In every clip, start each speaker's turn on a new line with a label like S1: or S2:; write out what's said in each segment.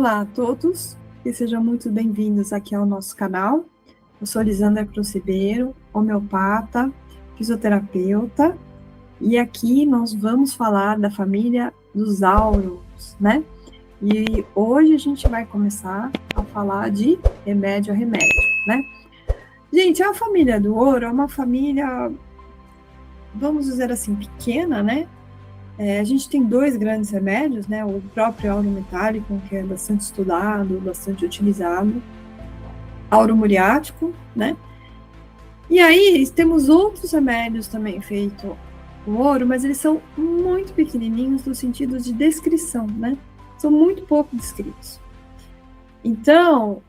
S1: Olá a todos e sejam muito bem-vindos aqui ao nosso canal. Eu sou Lisandra Cruz Ribeiro, homeopata, fisioterapeuta, e aqui nós vamos falar da família dos áurons, né? E hoje a gente vai começar a falar de remédio a remédio, né? Gente, a família do ouro é uma família, vamos dizer assim, pequena, né? A gente tem dois grandes remédios, né? O próprio auro metálico, que é bastante estudado, bastante utilizado, auro muriático, né? E aí temos outros remédios também feitos com ouro, mas eles são muito pequenininhos no sentido de descrição, né? São muito pouco descritos. Então,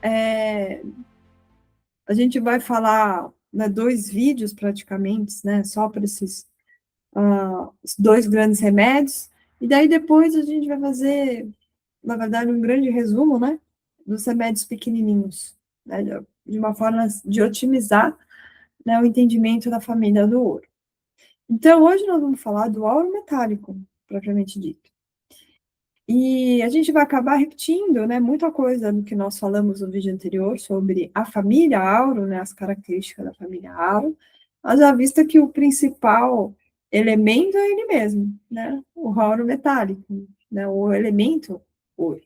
S1: a gente vai falar, né, 2 vídeos praticamente, né? Só para esses os 2 grandes remédios, e daí depois a gente vai fazer, na verdade, um grande resumo, né, dos remédios pequenininhos, né, de uma forma de otimizar, né, o entendimento da família do ouro. Então, hoje nós vamos falar do auro metálico, propriamente dito. E a gente vai acabar repetindo, né, muita coisa do que nós falamos no vídeo anterior sobre a família auro, né, as características da família auro, mas à vista que o principal elemento é ele mesmo, né, o auro metálico, né, o elemento ouro.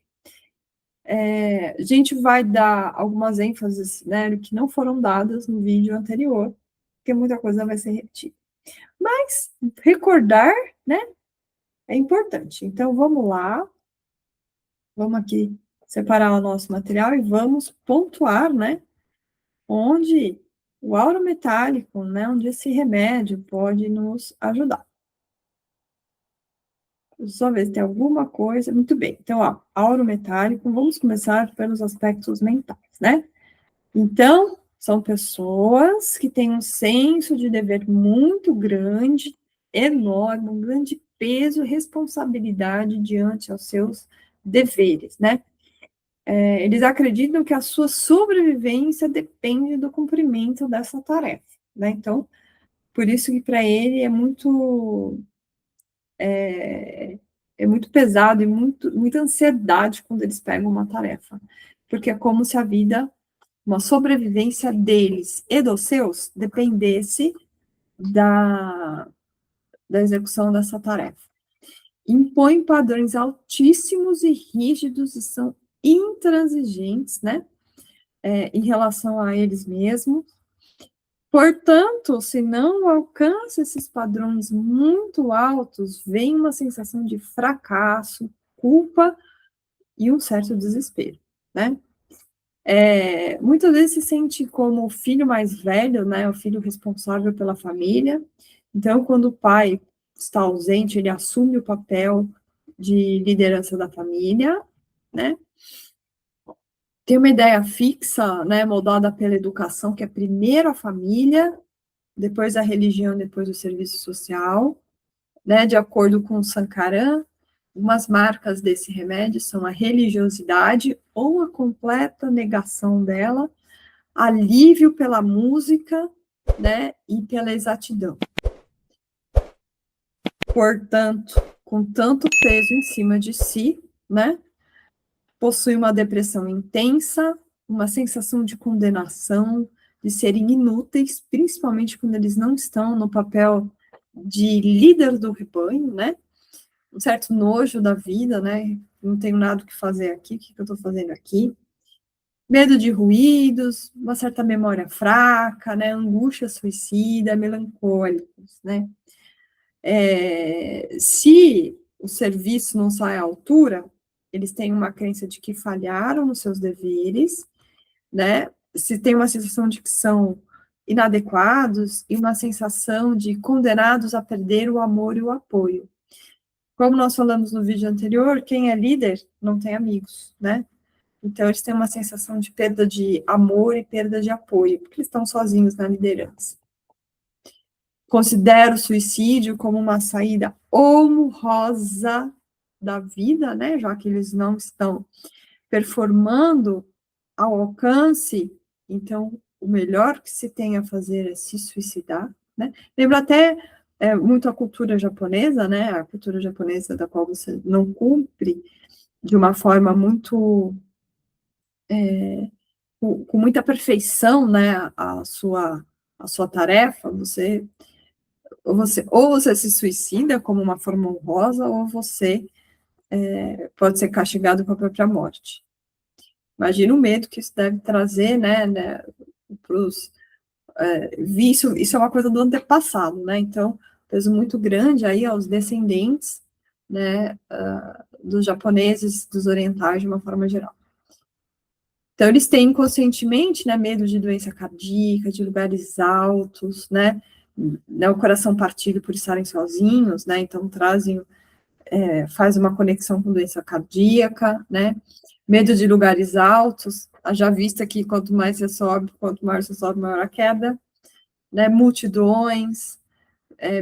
S1: A gente vai dar algumas ênfases, né, que não foram dadas no vídeo anterior, porque muita coisa vai ser repetida. Mas recordar, né, é importante. Então, vamos lá. Vamos aqui separar o nosso material e vamos pontuar, né, onde o auro metálico, né, onde esse remédio pode nos ajudar. Só ver se tem alguma coisa. Muito bem. Então, ó, auro metálico, vamos começar pelos aspectos mentais, né? Então, são pessoas que têm um senso de dever muito grande, enorme, um grande peso e responsabilidade diante aos seus deveres, né? Eles acreditam que a sua sobrevivência depende do cumprimento dessa tarefa, né? Então, por isso que para ele é muito pesado e muita ansiedade quando eles pegam uma tarefa, porque é como se a vida, uma sobrevivência deles e dos seus dependesse da execução dessa tarefa. Impõem padrões altíssimos e rígidos e são intransigentes, né? Em relação a eles mesmos. Portanto, se não alcança esses padrões muito altos, vem uma sensação de fracasso, culpa e um certo desespero, né? Muitas vezes se sente como o filho mais velho, né? O filho responsável pela família. Então, quando o pai está ausente, ele assume o papel de liderança da família, né? Tem uma ideia fixa, né, moldada pela educação, que é primeiro a família, depois a religião, depois o serviço social, né, de acordo com o Sankaran, umas marcas desse remédio são a religiosidade ou a completa negação dela, alívio pela música, né, e pela exatidão. Portanto, com tanto peso em cima de si, né, possui uma depressão intensa, uma sensação de condenação, de serem inúteis, principalmente quando eles não estão no papel de líder do rebanho, né? Um certo nojo da vida, né? Não tenho nada o que fazer aqui, o que eu estou fazendo aqui? Medo de ruídos, uma certa memória fraca, né? Angústia suicida, melancólicos, né? Se o serviço não sai à altura, eles têm uma crença de que falharam nos seus deveres, né? Se tem uma sensação de que são inadequados e uma sensação de condenados a perder o amor e o apoio. Como nós falamos no vídeo anterior, quem é líder não tem amigos, né? Então, eles têm uma sensação de perda de amor e perda de apoio, porque eles estão sozinhos na liderança. Considero o suicídio como uma saída honrosa da vida, né? Já que eles não estão performando ao alcance, então o melhor que se tem a fazer é se suicidar, né? Lembra até muito a cultura japonesa, né? A cultura japonesa da qual você não cumpre de uma forma muito, com muita perfeição, né, a sua tarefa, ou você se suicida como uma forma honrosa, ou você pode ser castigado com a própria morte. Imagina o medo que isso deve trazer, né pros, isso é uma coisa do antepassado, né? Então, peso muito grande aí aos descendentes, né, dos japoneses, dos orientais, de uma forma geral. Então, eles têm inconscientemente, né, medo de doença cardíaca, de lugares altos, né, o coração partido por estarem sozinhos, né, então trazem, faz uma conexão com doença cardíaca, né, medo de lugares altos, já vista que quanto mais você sobe, quanto maior você sobe, maior a queda, né, multidões,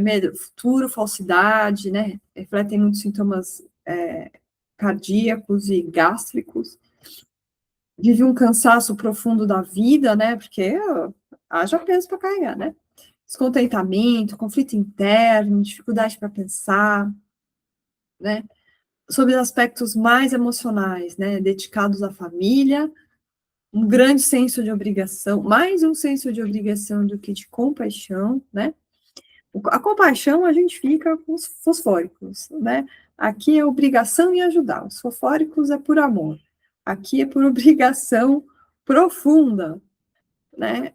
S1: medo futuro, falsidade, né, refletem muitos sintomas cardíacos e gástricos, vive um cansaço profundo da vida, né, porque haja peso para carregar, né, descontentamento, conflito interno, dificuldade para pensar, né, sobre os aspectos mais emocionais, né, dedicados à família, um grande senso de obrigação, mais um senso de obrigação do que de compaixão, né, a compaixão a gente fica com os fosfóricos, né? Aqui é obrigação em ajudar, os fosfóricos é por amor. Aqui é por obrigação profunda, né?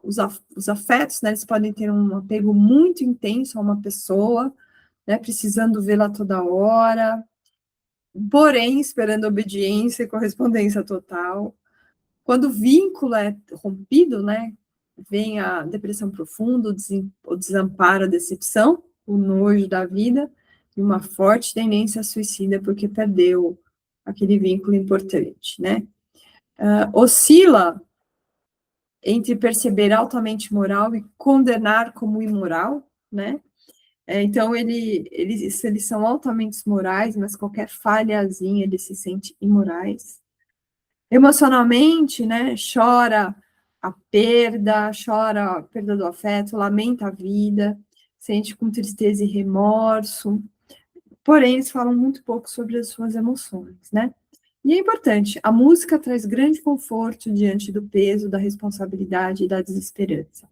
S1: Os afetos, né? Eles podem ter um apego muito intenso a uma pessoa, né? Precisando vê-la toda hora, porém esperando obediência e correspondência total. Quando o vínculo é rompido, né, vem a depressão profunda, o desamparo, a decepção, o nojo da vida e uma forte tendência suicida porque perdeu aquele vínculo importante, né? Oscila entre perceber altamente moral e condenar como imoral, né? Então, eles são altamente morais, mas qualquer falhazinha eles se sentem imorais. Emocionalmente, né, chora chora a perda do afeto, lamenta a vida, sente com tristeza e remorso, porém eles falam muito pouco sobre as suas emoções, né? E é importante, a música traz grande conforto diante do peso, da responsabilidade e da desesperança.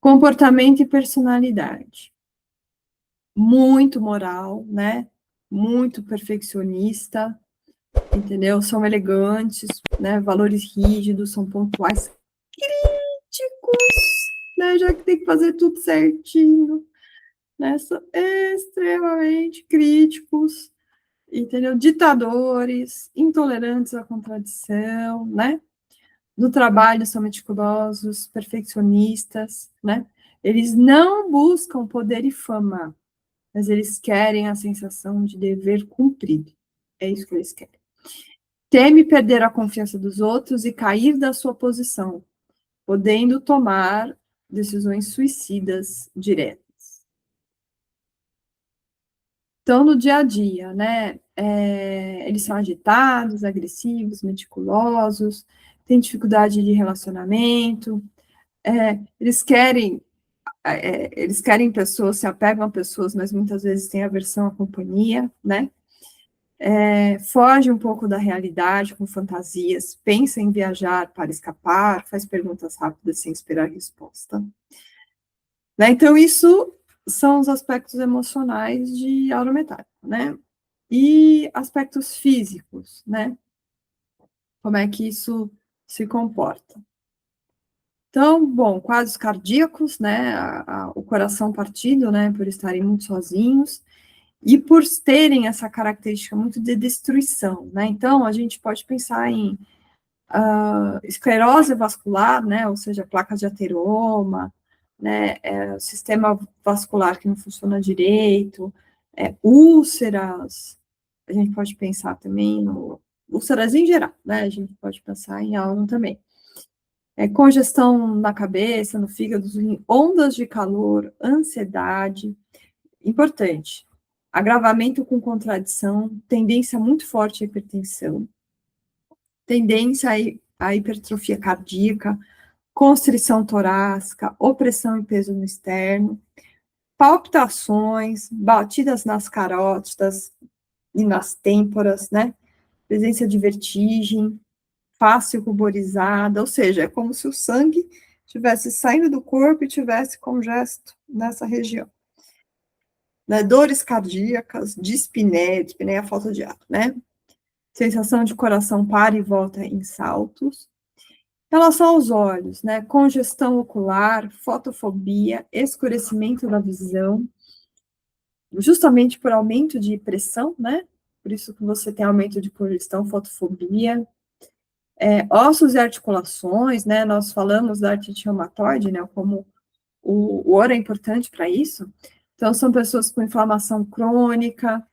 S1: Comportamento e personalidade. Muito moral, né? Muito perfeccionista, entendeu? São elegantes, né? Valores rígidos, são pontuais, críticos, né? Já que tem que fazer tudo certinho, né? São extremamente críticos, entendeu? Ditadores, intolerantes à contradição, né? No trabalho são meticulosos, perfeccionistas, né? Eles não buscam poder e fama, mas eles querem a sensação de dever cumprido. É isso que eles querem. Teme perder a confiança dos outros e cair da sua posição, podendo tomar decisões suicidas diretas. Então, no dia a dia, né, eles são agitados, agressivos, meticulosos, têm dificuldade de relacionamento, eles querem pessoas, se apegam a pessoas, mas muitas vezes têm aversão à companhia, né? Foge um pouco da realidade com fantasias, pensa em viajar para escapar, faz perguntas rápidas sem esperar resposta. Né? Então, isso são os aspectos emocionais de aura metálica, né? E aspectos físicos, né? Como é que isso se comporta? Então, bom, quadros cardíacos, né? O coração partido, né? Por estarem muito sozinhos e por terem essa característica muito de destruição, né? Então, a gente pode pensar em esclerose vascular, né? Ou seja, placas de ateroma, né? O sistema vascular que não funciona direito, úlceras, a gente pode pensar também no úlceras em geral, né? A gente pode pensar em algo também. Congestão na cabeça, no fígado, ondas de calor, ansiedade, importante. Agravamento com contradição, tendência muito forte à hipertensão, tendência à hipertrofia cardíaca, constrição torácica, opressão e peso no externo, palpitações, batidas nas carótidas, e nas têmporas, né? Presença de vertigem, face ruborizada, ou seja, é como se o sangue estivesse saindo do corpo e tivesse congesto nessa região. Né? Dores cardíacas, dispneia é a falta de ar, né? Sensação de coração para e volta em saltos. Em relação aos olhos, né? Congestão ocular, fotofobia, escurecimento da visão, justamente por aumento de pressão, né? Por isso que você tem aumento de congestão, fotofobia. Ossos e articulações, né? Nós falamos da artrite reumatoide, né? Como o ouro é importante para isso. Então, são pessoas com inflamação crônica,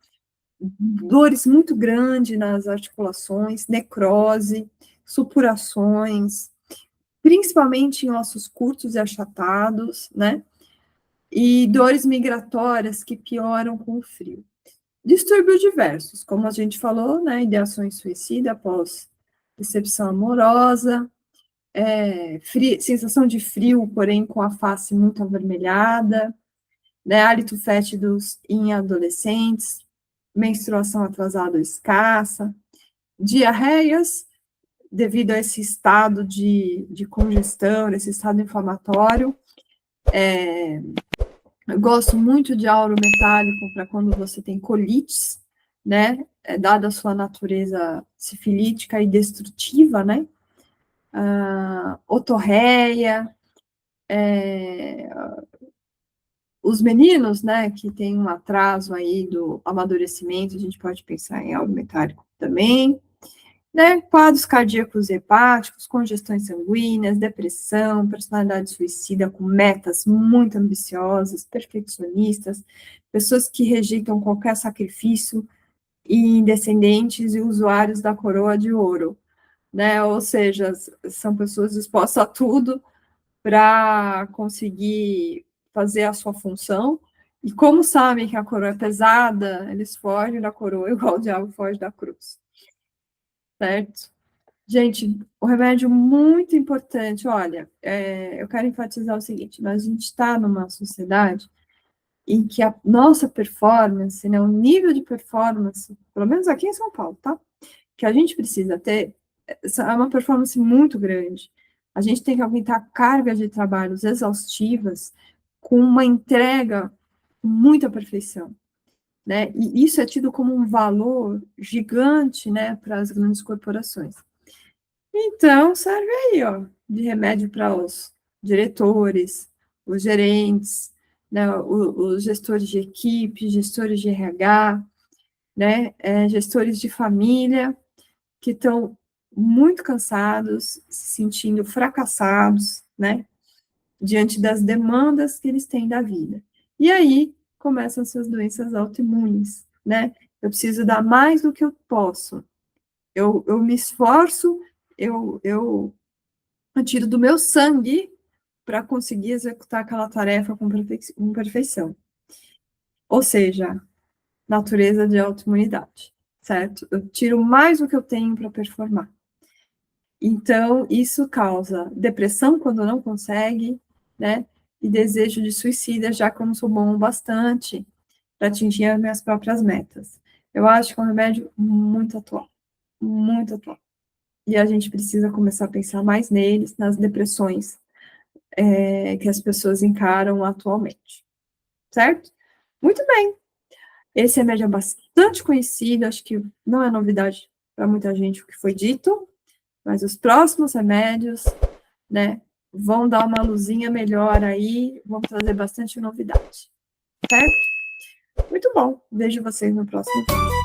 S1: dores muito grandes nas articulações, necrose, supurações, principalmente em ossos curtos e achatados, né? E dores migratórias que pioram com o frio. Distúrbios diversos, como a gente falou, né? Ideações suicida após decepção amorosa, sensação de frio, porém com a face muito avermelhada, né? Hálito fétido em adolescentes, menstruação atrasada ou escassa, diarreias, devido a esse estado de congestão, esse estado inflamatório. Eu gosto muito de auro metálico para quando você tem colites, né? Dada a sua natureza sifilítica e destrutiva, né? Otorreia, os meninos, né, que tem um atraso aí do amadurecimento, a gente pode pensar em auro metálico também, né, quadros cardíacos e hepáticos, congestões sanguíneas, depressão, personalidade suicida com metas muito ambiciosas, perfeccionistas, pessoas que rejeitam qualquer sacrifício, e descendentes e usuários da coroa de ouro, né, ou seja, são pessoas dispostas a tudo para conseguir fazer a sua função, e como sabem que a coroa é pesada, eles fogem da coroa igual o diabo foge da cruz. Certo? Gente, o remédio muito importante, olha, eu quero enfatizar o seguinte, a gente está numa sociedade em que a nossa performance, né, o nível de performance, pelo menos aqui em São Paulo, tá? Que a gente precisa ter, é uma performance muito grande. A gente tem que aguentar cargas de trabalhos exaustivas com uma entrega com muita perfeição, né? E isso é tido como um valor gigante, né, para as grandes corporações. Então, serve aí, ó, de remédio para os diretores, os gerentes, né, os gestores de equipe, gestores de RH, né, gestores de família, que estão muito cansados, se sentindo fracassados, né, diante das demandas que eles têm da vida. E aí começam essas doenças autoimunes, né? Eu preciso dar mais do que eu posso. Eu me esforço, eu tiro do meu sangue para conseguir executar aquela tarefa com perfeição. Ou seja, natureza de autoimunidade, certo? Eu tiro mais do que eu tenho para performar. Então, isso causa depressão quando não consegue, né? E desejo de suicídio, já que eu não sou bom o bastante para atingir as minhas próprias metas. Eu acho que é um remédio muito atual, muito atual. E a gente precisa começar a pensar mais neles, nas depressões que as pessoas encaram atualmente, certo? Muito bem. Esse remédio é bastante conhecido, acho que não é novidade para muita gente o que foi dito, mas os próximos remédios, né, vão dar uma luzinha melhor aí, vão trazer bastante novidade, certo? Muito bom, vejo vocês no próximo vídeo.